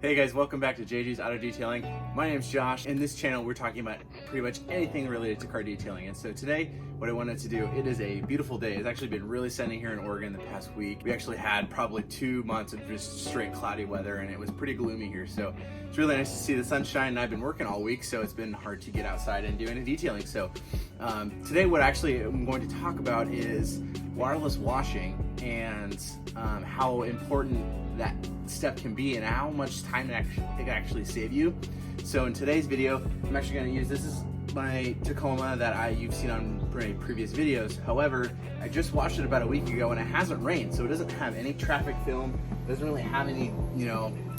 Hey guys, welcome back to JG's Auto Detailing. My name's Josh. In this channel, we're talking about pretty much anything related to car detailing. And so today, what I wanted to do, it is a beautiful day. It's actually been really sunny here in Oregon the past week. We actually had probably 2 months of just straight cloudy weather, and it was pretty gloomy here. So it's really nice to see the sunshine, and I've been working all week, so it's been hard to get outside and do any detailing. So today, what actually I'm going to talk about is waterless washing and how important that step can be and how much time it can actually save you. So in today's video, I'm actually going to use, this is my Tacoma that you've seen on my previous videos. However, I just washed it about a week ago and it hasn't rained, so it doesn't have any traffic film, doesn't really have any,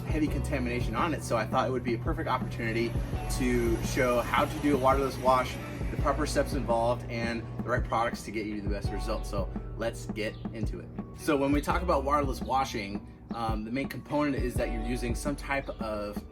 heavy contamination on it. So I thought it would be a perfect opportunity to show how to do a waterless wash, the proper steps involved, and the right products to get you the best results. So let's get into it. So when we talk about waterless washing, the main component is that you're using some type of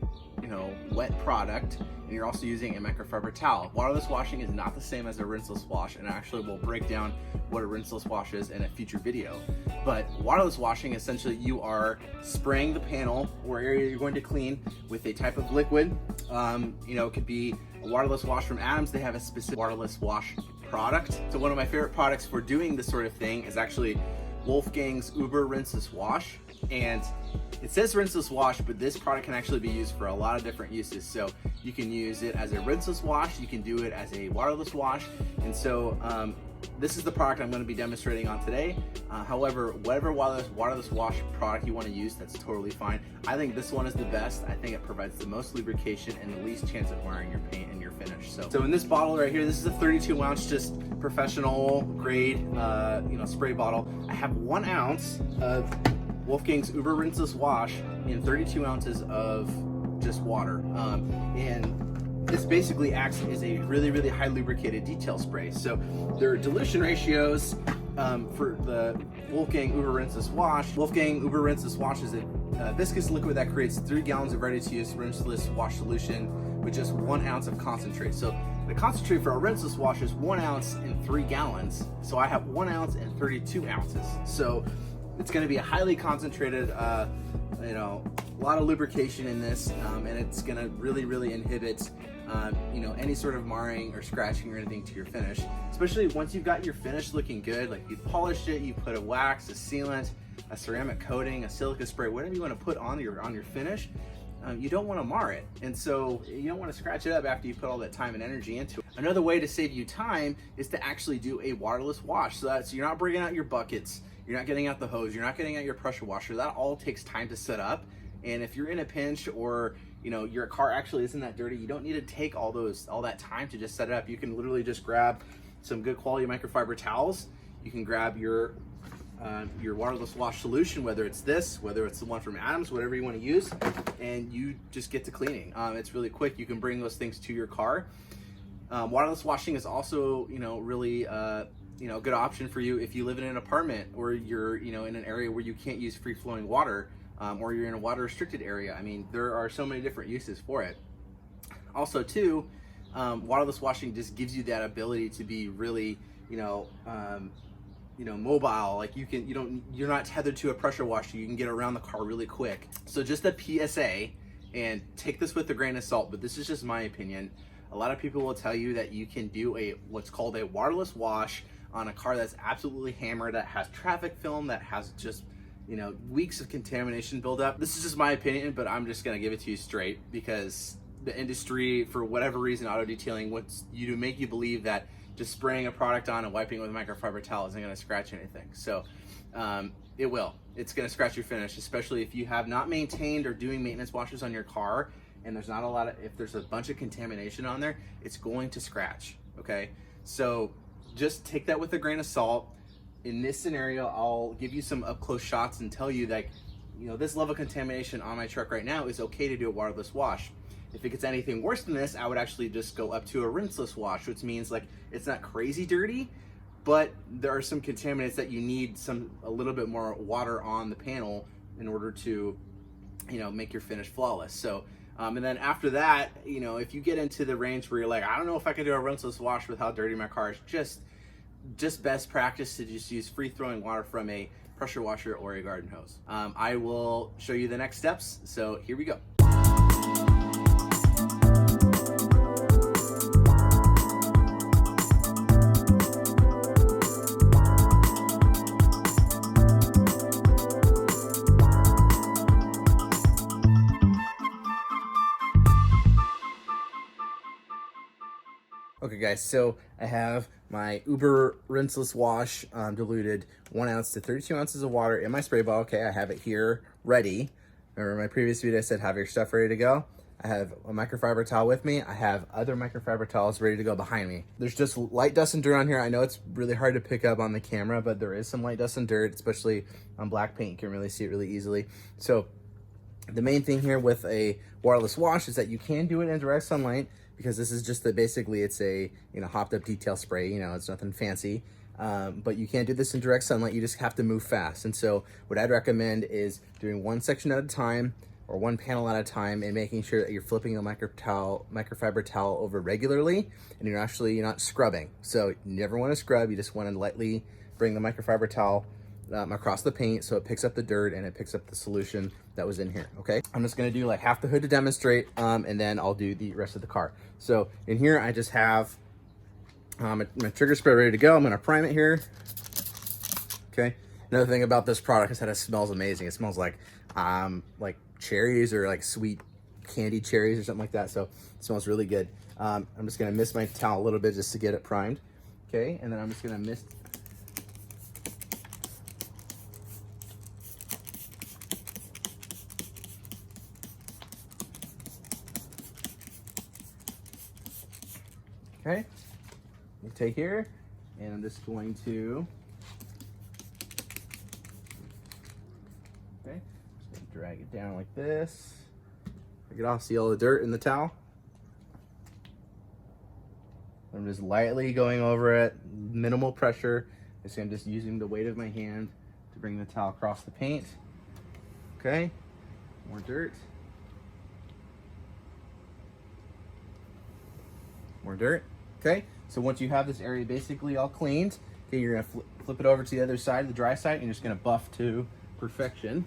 wet product, and you're also using a microfiber towel. Waterless washing is not the same as a rinseless wash, and actually we'll break down what a rinseless wash is in a future video. But waterless washing, essentially you are spraying the panel or area you're going to clean with a type of liquid. It could be a waterless wash from Adams. They have a specific waterless wash product. So one of my favorite products for doing this sort of thing is actually Wolfgang's Uber Rinseless Wash. And it says rinseless wash, but this product can actually be used for a lot of different uses. So you can use it as a rinseless wash, you can do it as a waterless wash. And so this is the product I'm going to be demonstrating on today. However, whatever waterless wash product you want to use, that's totally fine. I think this one is the best. I think it provides the most lubrication and the least chance of wearing your paint and your finish. So in this bottle right here, this is a 32 ounce, just professional grade, spray bottle. I have 1 ounce of Wolfgang's Uber Rinseless Wash in 32 ounces of just water. And this basically acts as a really, really high lubricated detail spray. So there are dilution ratios for the Wolfgang Uber Rinseless Wash. Wolfgang Uber Rinseless Wash is a viscous liquid that creates 3 gallons of ready-to-use rinseless wash solution with just 1 ounce of concentrate. So the concentrate for a rinseless wash is 1 ounce in 3 gallons. So I have 1 ounce and 32 ounces. So it's going to be a highly concentrated, a lot of lubrication in this, and it's going to really, really inhibit, any sort of marring or scratching or anything to your finish. Especially once you've got your finish looking good, like you polished it, you put a wax, a sealant, a ceramic coating, a silica spray, whatever you want to put on your finish. You don't want to mar it, and so you don't want to scratch it up after you put all that time and energy into it. Another way to save you time is to actually do a waterless wash. So you're not bringing out your buckets, you're not getting out the hose, you're not getting out your pressure washer. That all takes time to set up. And if you're in a pinch, or your car actually isn't that dirty, you don't need to take all that time to just set it up. You can literally just grab some good quality microfiber towels. You can grab your waterless wash solution, whether it's this, whether it's the one from Adams, whatever you want to use, and you just get to cleaning. It's really quick. You can bring those things to your car. Waterless washing is also, really a good option for you if you live in an apartment, or you're, in an area where you can't use free-flowing water, or you're in a water-restricted area. I mean, there are so many different uses for it. Also, too, waterless washing just gives you that ability to be really, mobile. Like you're not tethered to a pressure washer. You can get around the car really quick. So just a PSA, and take this with a grain of salt, but this is just my opinion. A lot of people will tell you that you can do what's called a waterless wash on a car that's absolutely hammered, that has traffic film, that has just weeks of contamination buildup. This is just my opinion, but I'm just gonna give it to you straight, because the industry, for whatever reason, auto detailing wants you to make you believe that just spraying a product on and wiping it with a microfiber towel isn't gonna scratch anything. So it will. It's gonna scratch your finish, especially if you have not maintained or doing maintenance washes on your car, and there's not a lot of, if there's a bunch of contamination on there, it's going to scratch, okay? So just take that with a grain of salt. In this scenario, I'll give you some up-close shots and tell you that, this level of contamination on my truck right now is okay to do a waterless wash. If it gets anything worse than this, I would actually just go up to a rinseless wash, which means like it's not crazy dirty, but there are some contaminants that you need a little bit more water on the panel in order to, make your finish flawless. So, and then after that, if you get into the range where you're like, I don't know if I can do a rinseless wash with how dirty my car is, just best practice to just use free throwing water from a pressure washer or a garden hose. I will show you the next steps, so here we go. Okay guys, so I have my Uber rinseless wash diluted 1 ounce to 32 ounces of water in my spray bottle. Okay, I have it here ready. Remember my previous video I said have your stuff ready to go. I have a microfiber towel with me. I have other microfiber towels ready to go behind me. There's just light dust and dirt on here. I know it's really hard to pick up on the camera, but there is some light dust and dirt, especially on black paint. You can really see it really easily. So the main thing here with a waterless wash is that you can do it in direct sunlight, because this is just basically it's a hopped up detail spray. It's nothing fancy, but you can't do this in direct sunlight. You just have to move fast. And so what I'd recommend is doing one section at a time or one panel at a time, and making sure that you're flipping the microfiber towel over regularly, and you're not scrubbing. So you never want to scrub. You just want to lightly bring the microfiber towel across the paint so it picks up the dirt and it picks up the solution that was in here. Okay, I'm just going to do like half the hood to demonstrate, and then I'll do the rest of the car. So in here I just have my trigger spray ready to go. I'm going to prime it here. Okay, another thing about this product is that it smells amazing. It smells like cherries, or like sweet candy cherries or something like that. So it smells really good. I'm just going to mist my towel a little bit just to get it primed. Okay, and then I'm just going to mist. Okay, you take here, and I'm just going to, just drag it down like this. Get off, see all the dirt in the towel. I'm just lightly going over it, minimal pressure. I'm just using the weight of my hand to bring the towel across the paint. Okay, more dirt. More dirt. Okay, so once you have this area basically all cleaned, okay, you're gonna flip it over to the other side, the dry side, and you're just gonna buff to perfection.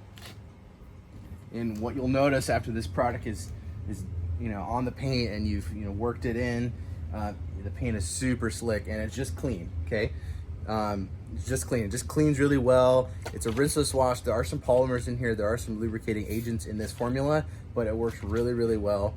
And what you'll notice after this product is on the paint, and you've worked it in, the paint is super slick and it's just clean. Okay, it's just clean. It just cleans really well. It's a rinseless wash. There are some polymers in here. There are some lubricating agents in this formula, but it works really, really well.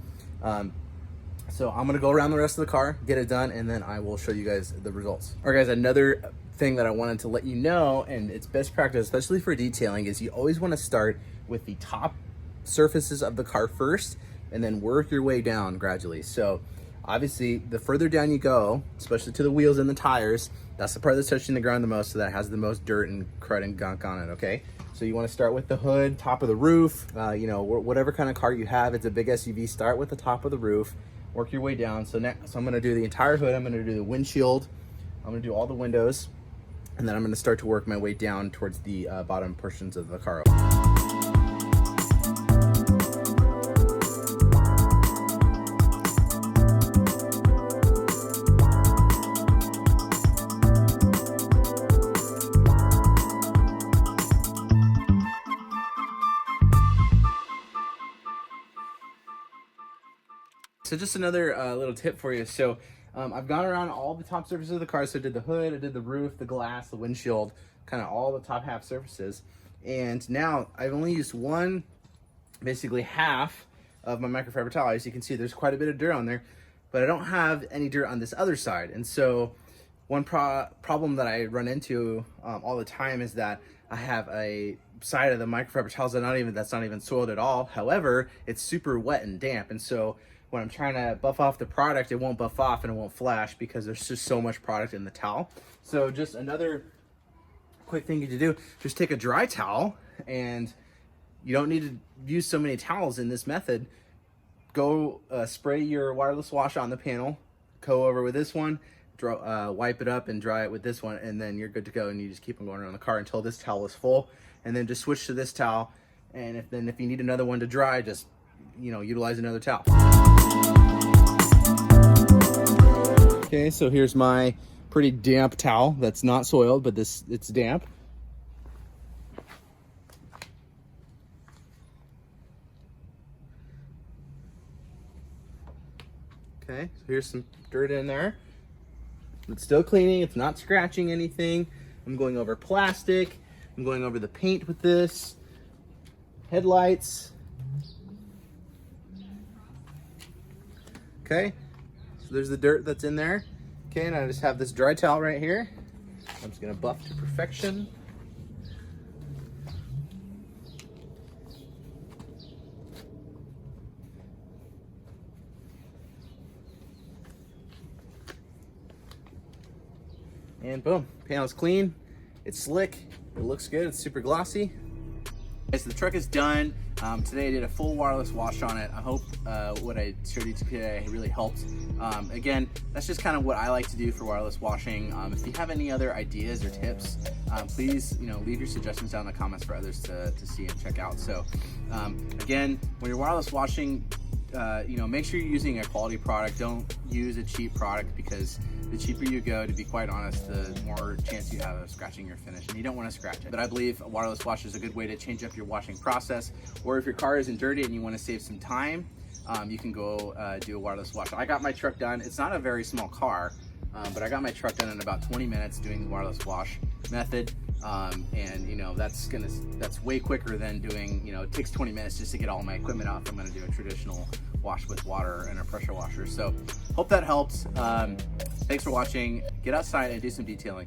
So I'm gonna go around the rest of the car, get it done, and then I will show you guys the results. All right guys, another thing that I wanted to let you know, and it's best practice, especially for detailing, is you always wanna start with the top surfaces of the car first, and then work your way down gradually. So obviously, the further down you go, especially to the wheels and the tires, that's the part that's touching the ground the most, so that has the most dirt and crud and gunk on it, okay? So you wanna start with the hood, top of the roof, whatever kind of car you have. It's a big SUV, start with the top of the roof, work your way down. So I'm gonna do the entire hood, I'm gonna do the windshield, I'm gonna do all the windows, and then I'm gonna start to work my way down towards the bottom portions of the car. So just another little tip for you. So I've gone around all the top surfaces of the car. So I did the hood, I did the roof, the glass, the windshield, kind of all the top half surfaces. And now I've only used basically half of my microfiber towel. As you can see, there's quite a bit of dirt on there, but I don't have any dirt on this other side. And so one problem that I run into all the time is that I have a side of the microfiber towels that's not even soiled at all. However, it's super wet and damp. And so when I'm trying to buff off the product, it won't buff off and it won't flash because there's just so much product in the towel. So just another quick thing to do, just take a dry towel, and you don't need to use so many towels in this method. Go spray your waterless wash on the panel, go over with this one, wipe it up and dry it with this one, and then you're good to go. And you just keep on going around the car until this towel is full, and then just switch to this towel. And if you need another one to dry, just utilize another towel. Okay, so here's my pretty damp towel that's not soiled, but it's damp. Okay, so here's some dirt in there. It's still cleaning, it's not scratching anything. I'm going over plastic, I'm going over the paint with this, headlights. Okay, so there's the dirt that's in there. Okay, and I just have this dry towel right here. I'm just gonna buff to perfection. And boom, panel's clean, it's slick, it looks good, it's super glossy. Okay, so the truck is done. Today I did a full wireless wash on it. I hope what I showed you today really helped. Again, that's just kind of what I like to do for wireless washing. If you have any other ideas or tips, please leave your suggestions down in the comments for others to see and check out. So again, when you're wireless washing, make sure you're using a quality product. Don't use a cheap product, because the cheaper you go, to be quite honest, the more chance you have of scratching your finish, and you don't want to scratch it. But I believe a wireless wash is a good way to change up your washing process. Or if your car isn't dirty and you want to save some time, you can go do a wireless wash. I got my truck done. It's not a very small car, but I got my truck done in about 20 minutes doing the wireless wash method. And that's way quicker than doing, it takes 20 minutes just to get all my equipment out if I'm going to do a traditional wash with water and a pressure washer. So hope that helps. Thanks for watching. Get outside and do some detailing.